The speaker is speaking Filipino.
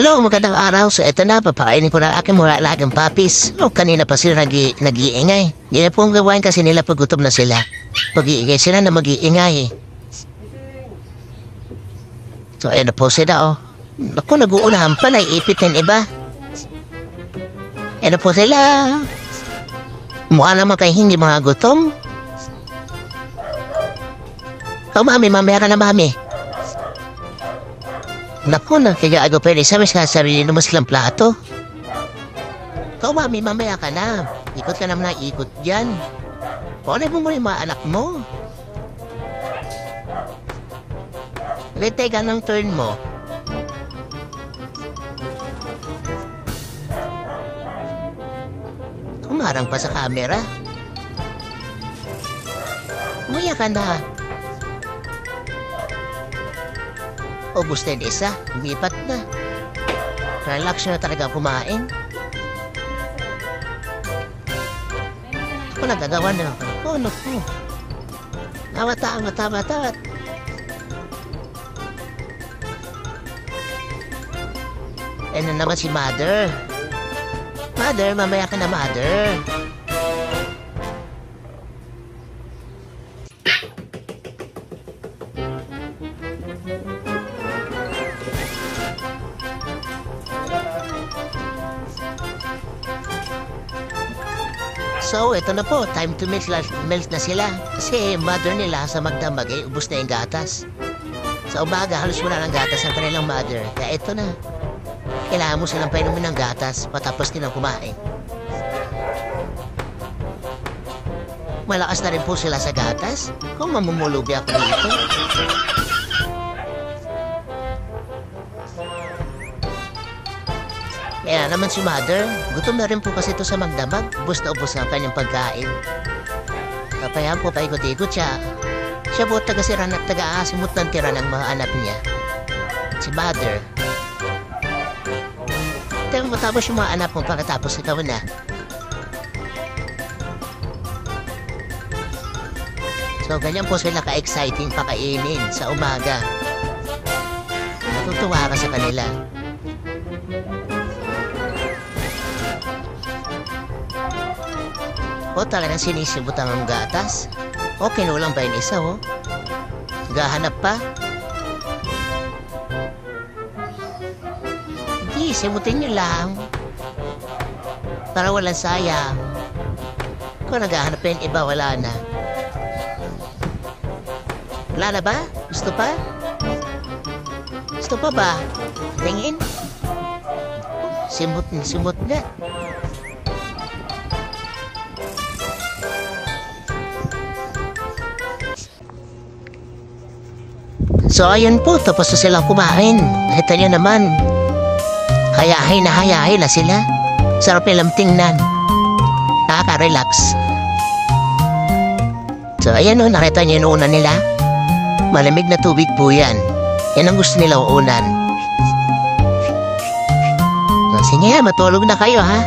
Hello, magandang araw. So, eto na, papakainin ko na aking mga alagang papis. Kanina pa sila nag-iingay. Hindi na pong gawain kasi nila pag gutom na sila. Pag-iingay sila na mag-iingay. So, ayan na po sila, oh. Naku, nag-uunahan pa, naiipit ng iba. Ayan na po sila. Mukha naman kayo hindi mga gutom. Oh, mami, mamaya ka na, mami. Naku, nagkagago pa rin. Sabi mo silang plato. Ikaw, mami, mamaya ka na. Ikot ka naman na ikot dyan. Paano mo yung mga anak mo? Letay ka ng turn mo. Kumarang pa sa camera. Mamaya ka na. Ubus na yung isa, lumipat na. Relax na talaga kumain. Ako nagagawa na ako. Oh, naku. Tawat. Ano naman si Mother? Mother, mamaya ka na, Mother. So, ito na po. Time to melt na sila. Kasi mother nila sa magdamag ubos na yung gatas. Sa umaga, halos wala ng gatas ang kanilang mother. Kaya ito na. Kailangan mo silang painumin ng gatas patapos nilang kumain. Malakas na rin po sila sa gatas. Kung mamumulubi ako dito. Kaya naman si Mother, gutom na rin po kasi ito sa magdamag. Ubus na ubus ang kanyang pagkain. Kapayaan po paikot-ikot siya. Siya po taga-siran at taga-asimot ng tira ng mga anak niya. Si Mother. Ito matapos yung mga anak mo pagkatapos ikaw na. So ganyan po sila ka-exciting pakainin sa umaga. Natutuwa ka sa kanila. O talagang sinisibot ang gatas? O kinulang pa yung isa, o? Gahanap pa? Hindi, simutin nyo lang. Para walang sayang. Kung naghahanap pa yung iba, wala na. Wala na ba? Gusto pa? Gusto pa ba? Tingin? Simot na. So ayun po, tapos na silang kumain. Ito nyo naman. Hayahay na sila. Sarap nilang tingnan. Nakaka-relax. So ayan o, nakita nyo yung una nila. Malamig na tubig po yan. Yan ang gusto nila uunan. So, sige, matulog na kayo ha.